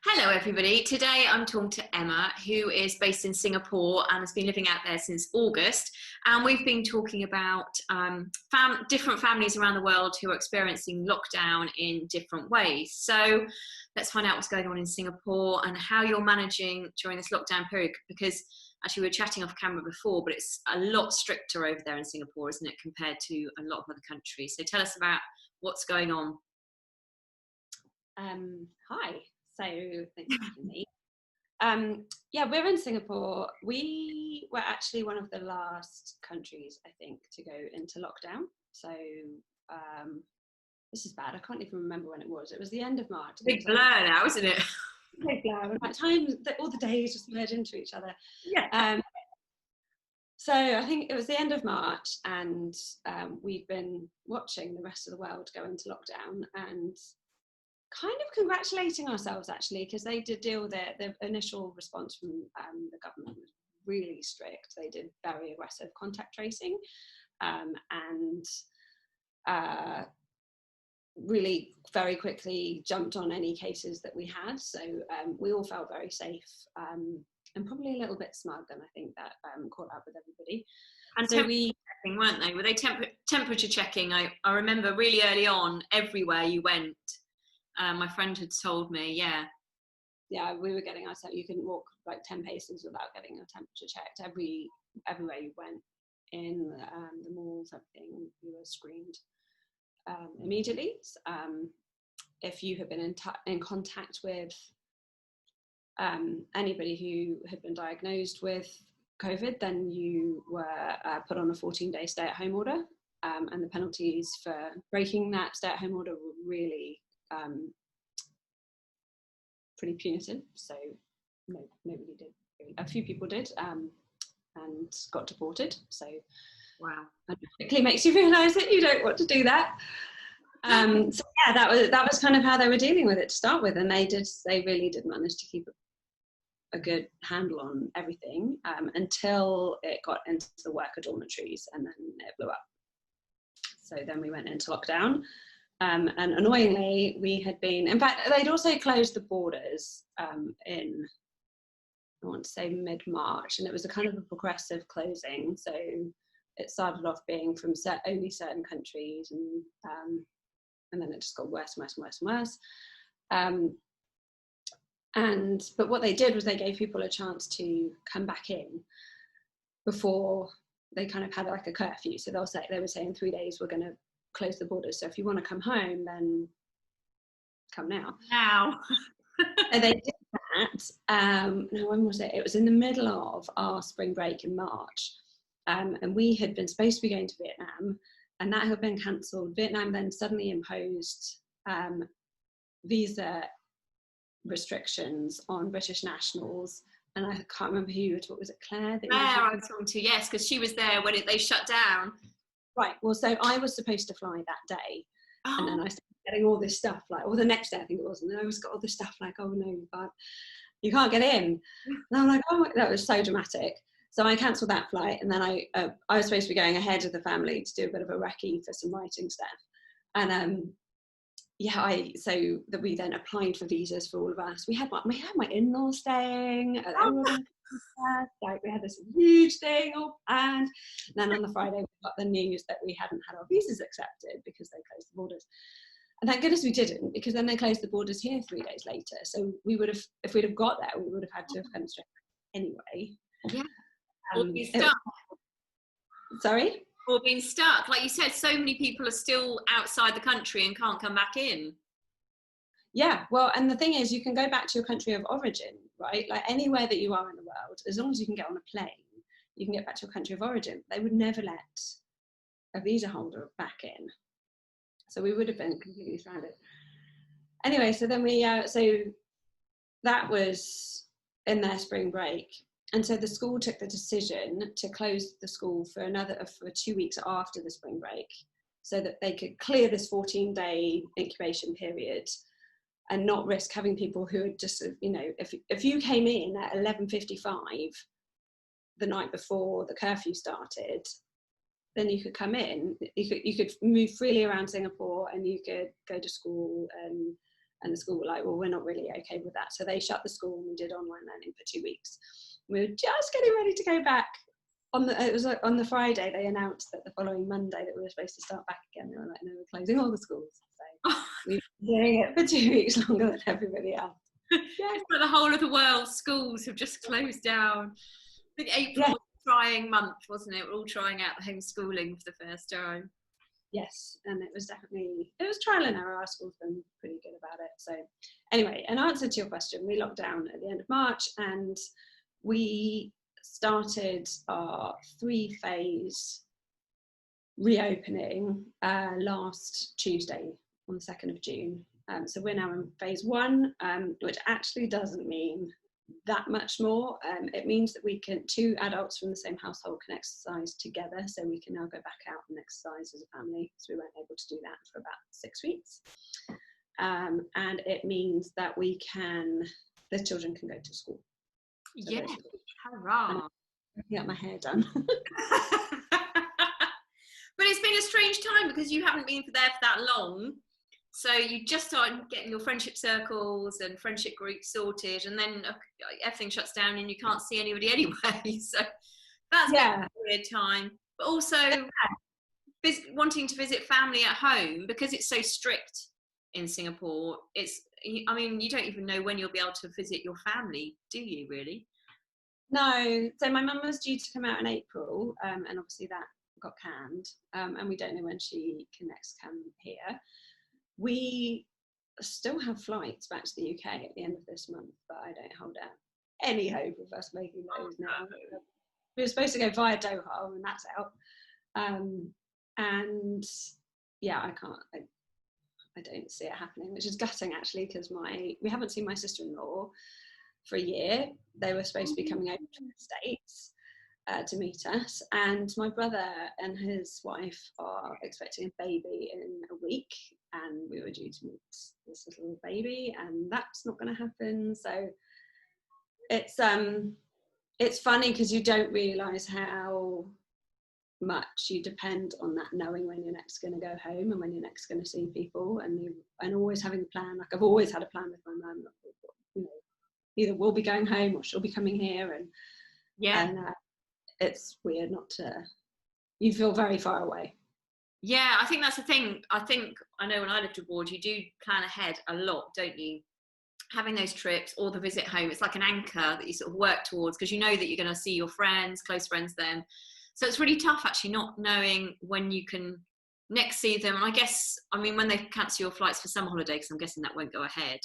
Hello everybody, today I'm talking to Emma, who is based in Singapore and has been living out there since August, and we've been talking about different families around the world who are experiencing lockdown in different ways. So let's find out what's going on in Singapore and how you're managing during this lockdown period, because actually we were chatting off camera before, but it's a lot stricter over there in Singapore, isn't it, compared to a lot of other countries. So tell us about what's going on. Hi. So thanks for having me. Yeah, we're in Singapore. We were actually one of the last countries, I think, to go into lockdown. So this is bad. I can't even remember when it was. It was the end of March. Big blur now, isn't it? Big blur. At times, all the days just merge into each other. Yeah. So I think it was the end of March, and we've been watching the rest of the world go into lockdown and kind of congratulating ourselves, actually, because they did deal with it. The initial response from the government was really strict. They did very aggressive contact tracing and really very quickly jumped on any cases that we had. So we all felt very safe and probably a little bit smug, and I think that caught up with everybody. And so checking, weren't they? Were they temperature checking? I remember really early on, everywhere you went, my friend had told me, yeah, we were getting our you couldn't walk like 10 paces without getting your temperature checked. Everywhere you went, in the malls, everything, you were screened immediately. If you had been in contact with anybody who had been diagnosed with COVID, then you were put on a 14-day stay-at-home order, and the penalties for breaking that stay-at-home order were really pretty punitive. So no, nobody did. A few people did, and got deported. So wow, it quickly makes you realise that you don't want to do that. So yeah, that was kind of how they were dealing with it to start with, and they really did manage to keep a good handle on everything until it got into the worker dormitories, and then it blew up. So then we went into lockdown. And annoyingly, we had been, in fact, they'd also closed the borders in, I want to say, mid-March, and it was a kind of a progressive closing. So it started off being from only certain countries, and then it just got worse and worse and worse and worse. But what they did was they gave people a chance to come back in before they kind of had like a curfew. So they were saying 3 days we're going to close the borders, so if you want to come home, then come now. And they did that. Now, when was it? It was in the middle of our spring break in March, and we had been supposed to be going to Vietnam, and that had been cancelled. Vietnam then suddenly imposed visa restrictions on British nationals, and I can't remember who you were talking. Was it Claire? I was talking to, yes, because she was there when they shut down. Right, well, so I was supposed to fly that day, and then I started getting all this stuff, or the next day I think it was, and then I got all this stuff like, oh no, you can't get in. And I'm like, oh, that was so dramatic. So I cancelled that flight, and then I was supposed to be going ahead of the family to do a bit of a recce for some writing stuff. And so that we then applied for visas for all of us. We had my in-laws staying, like we had this huge thing all planned. And then on the Friday we got the news that we hadn't had our visas accepted because they closed the borders. And thank goodness we didn't, because then they closed the borders here 3 days later. So we would have, if we'd have got there, we would have had to have come straight anyway. Yeah. Or being stuck. Sorry? Or being stuck. Like you said, so many people are still outside the country and can't come back in. Yeah, well, and the thing is, you can go back to your country of origin, right? Like anywhere that you are in the world, as long as you can get on a plane, you can get back to your country of origin. They would never let a visa holder back in. So we would have been completely stranded. Anyway, so then so that was in their spring break. And so the school took the decision to close the school for 2 weeks after the spring break, so that they could clear this 14-day incubation period and not risk having people who had just, if you came in at 11:55 the night before the curfew started, then you could come in, you could move freely around Singapore, and you could go to school and And the school were like, well, we're not really okay with that. So they shut the school and we did online learning for 2 weeks. We were just getting ready to go back. It was like on the Friday, they announced that the following Monday that we were supposed to start back again. They were like, no, we're closing all the schools. So we were doing it for 2 weeks longer than everybody else. Yeah. It's like the whole of the world, schools have just closed down. I think April was a trying month, wasn't it? We're all trying out the homeschooling for the first time. Yes, and it was trial and error. Our school's been pretty good about it. So anyway, in answer to your question, we locked down at the end of March, and we started our 3-phase reopening last Tuesday on the 2nd of June. So we're now in phase 1, which actually doesn't mean that much more. It means that 2 adults from the same household can exercise together, so we can now go back out and exercise as a family, because we weren't able to do that for about 6 weeks. And it means that the children can go to school. So yeah, hurrah! Get my hair done. But it's been a strange time because you haven't been there for that long. So you just started getting your friendship circles and friendship groups sorted, and then everything shuts down and you can't see anybody anyway. So that's been a weird time. But also wanting to visit family at home, because it's so strict in Singapore. I mean, you don't even know when you'll be able to visit your family, do you really? No. So my mum was due to come out in April, and obviously that got canned, and we don't know when she can next come here. We still have flights back to the UK at the end of this month, but I don't hold out any hope of us making those now. We were supposed to go via Doha, and that's out. And yeah, I don't see it happening, which is gutting actually, because we haven't seen my sister-in-law for a year. They were supposed to be coming over to the States to meet us, and my brother and his wife are expecting a baby in a week, and we were due to meet this little baby, and that's not going to happen. So it's funny because you don't realise how much you depend on that, knowing when you're next going to go home and when you're next going to see people, and always having a plan. Like I've always had a plan with my mum, you know, either we'll be going home or she'll be coming here, and it's weird not to. You feel very far away. Yeah, I think that's the thing. I know when I lived abroad, you do plan ahead a lot, don't you? Having those trips or the visit home, it's like an anchor that you sort of work towards, because you know that you're going to see your friends, close friends then. So it's really tough actually not knowing when you can next see them. And I guess, I mean, when they cancel your flights for summer holiday, because I'm guessing that won't go ahead,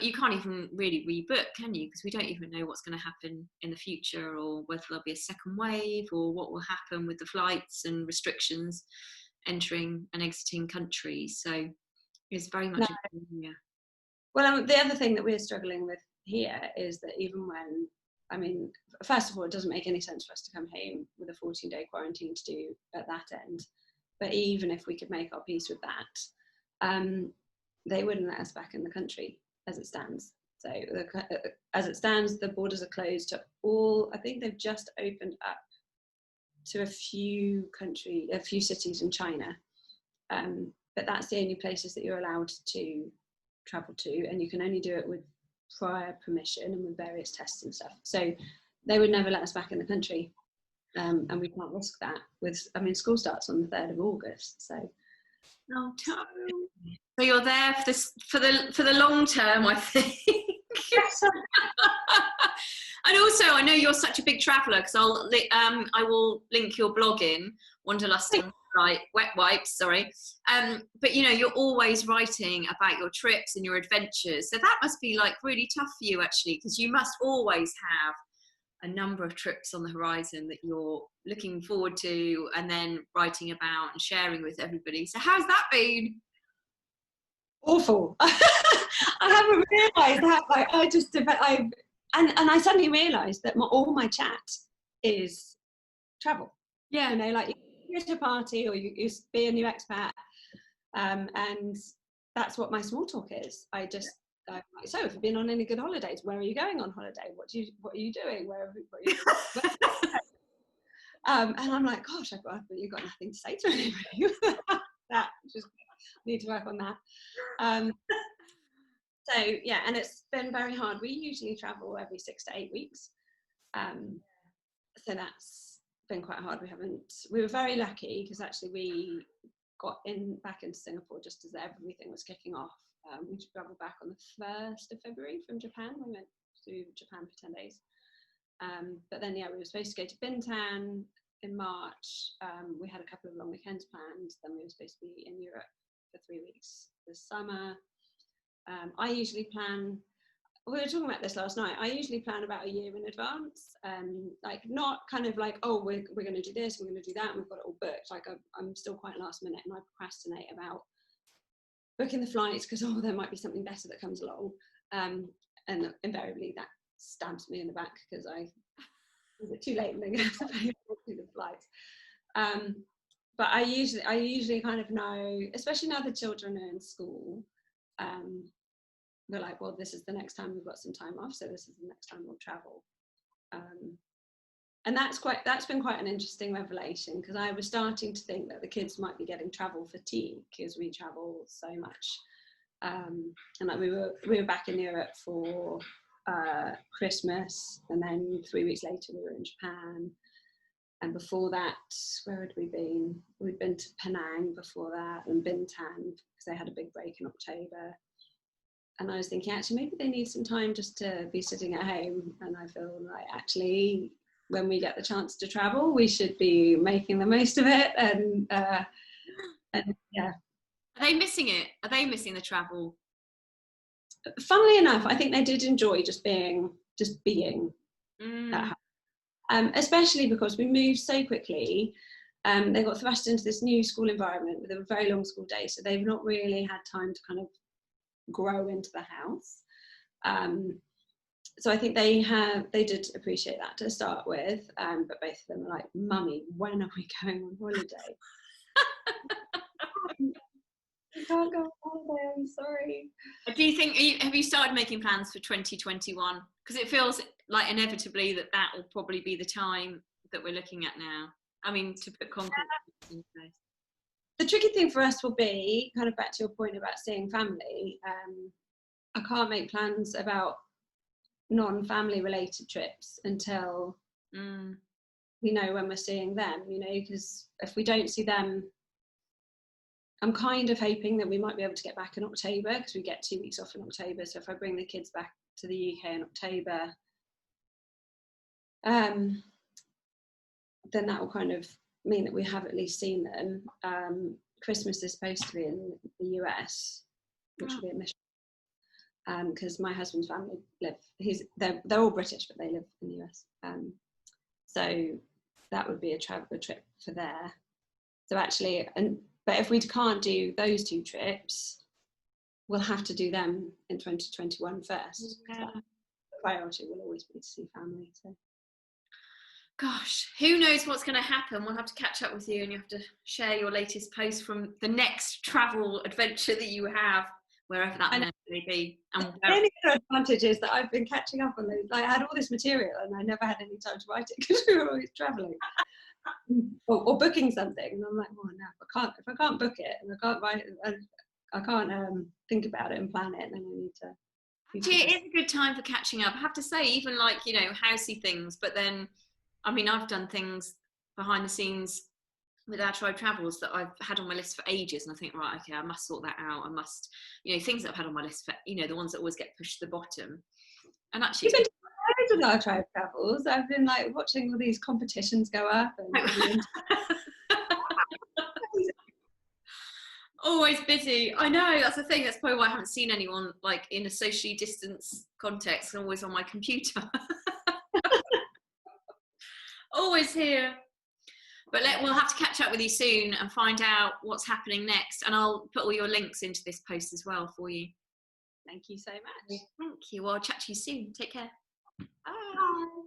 you can't even really rebook, can you? Because we don't even know what's going to happen in the future, or whether there'll be a second wave, or what will happen with the flights and restrictions entering and exiting countries. So it's very much Well, the other thing that we're struggling with here is that even when, I mean, first of all, it doesn't make any sense for us to come home with a 14-day quarantine to do at that end. But even if we could make our peace with that, they wouldn't let us back in the country as it stands. So as it stands, the borders are closed to all. I think they've just opened up to a few cities in China. But that's the only places that you're allowed to travel to, and you can only do it with prior permission and with various tests and stuff. So they would never let us back in the country, and we can't risk that. School starts on the 3rd of August, so. Oh, so you're there for the long term, I think. And also, I know you're such a big traveller, because I will link your blog in Wanderlust and Wet Wipes. Sorry, but you know, you're always writing about your trips and your adventures. So that must be like really tough for you actually, because you must always have a number of trips on the horizon that you're looking forward to, and then writing about and sharing with everybody. So how's that been? Awful. I haven't realised that. I suddenly realised that all my chat is travel. Yeah. You know, like you go to a party or you be a new expat, and that's what my small talk is. So have you been on any good holidays? Where are you going on holiday? What are you doing? And I'm like, gosh, I've really got nothing to say to anybody. That just need to work on that. So yeah, and it's been very hard. We usually travel every 6 to 8 weeks. So that's been quite hard. We were very lucky because actually we got back into Singapore just as everything was kicking off. We travelled back on the 1st of February from Japan. We went to Japan for 10 days. But then, yeah, we were supposed to go to Bintan in March. We had a couple of long weekends planned. Then we were supposed to be in Europe for 3 weeks this summer. I usually plan, we were talking about this last night, I usually plan about a year in advance. Like not kind of like, oh, we're going to do this, we're going to do that, and we've got it all booked. Like I'm still quite last minute, and I procrastinate about booking the flights because, oh, there might be something better that comes along. And invariably that stabs me in the back because is it too late and then I have to pay for the flights. But I usually kind of know, especially now the children are in school, we're like, well, this is the next time we've got some time off, so this is the next time we'll travel. And that's been quite an interesting revelation, because I was starting to think that the kids might be getting travel fatigue because we travel so much. And like we were back in Europe for Christmas, and then 3 weeks later we were in Japan. And before that, where had we been? We'd been to Penang before that, and Bintan, because they had a big break in October. And I was thinking, actually, maybe they need some time just to be sitting at home. And I feel like, actually, when we get the chance to travel, we should be making the most of it. And yeah. Are they missing it? Are they missing the travel? Funnily enough, I think they did enjoy just being at home. Especially because we moved so quickly. They got thrust into this new school environment with a very long school day, so they've not really had time to kind of grow into the house. So I think they did appreciate that to start with, but both of them are like, Mummy, when are we going on holiday? I can't go on holiday, I'm sorry. Do you think, have you started making plans for 2021? Because it feels like inevitably that will probably be the time that we're looking at now. I mean, to put concrete in place. The tricky thing for us will be, kind of back to your point about seeing family, I can't make plans about non-family related trips until we know when we're seeing them, because if we don't see them, I'm kind of hoping that we might be able to get back in October, because we get 2 weeks off in October. So if I bring the kids back to the UK in October, then that will kind of mean that we have at least seen them. Christmas is supposed to be in the US, which will be a mission, because my husband's family they're all British, but they live in the US. So that would be a trip for there. So actually, but if we can't do those 2 trips, we'll have to do them in 2021 first. Yeah. The priority will always be to see family. So. Gosh, who knows what's going to happen? We'll have to catch up with you, and you have to share your latest post from the next travel adventure that you have, wherever that may be. And the only advantage is that I've been catching up on those. I had all this material and I never had any time to write it because we were always travelling. or booking something, and I'm like, well, no, if I can't book it and I can't write it, I can't think about it and plan it, then I need to. Actually, it is a good time for catching up. I have to say, even like, housey things, but then, I mean, I've done things behind the scenes with our tribe travels that I've had on my list for ages, and I think, right, okay, I must sort that out. I must, things that I've had on my list for, the ones that always get pushed to the bottom. And actually, with our tribe travels, I've been like watching all these competitions go up and always busy. I know, that's the thing. That's probably why I haven't seen anyone like in a socially distanced context and always on my computer. Always here. But we'll have to catch up with you soon and find out what's happening next, and I'll put all your links into this post as well for you. Thank you so much. Thank you. Well, I'll chat to you soon. Take care. Bye.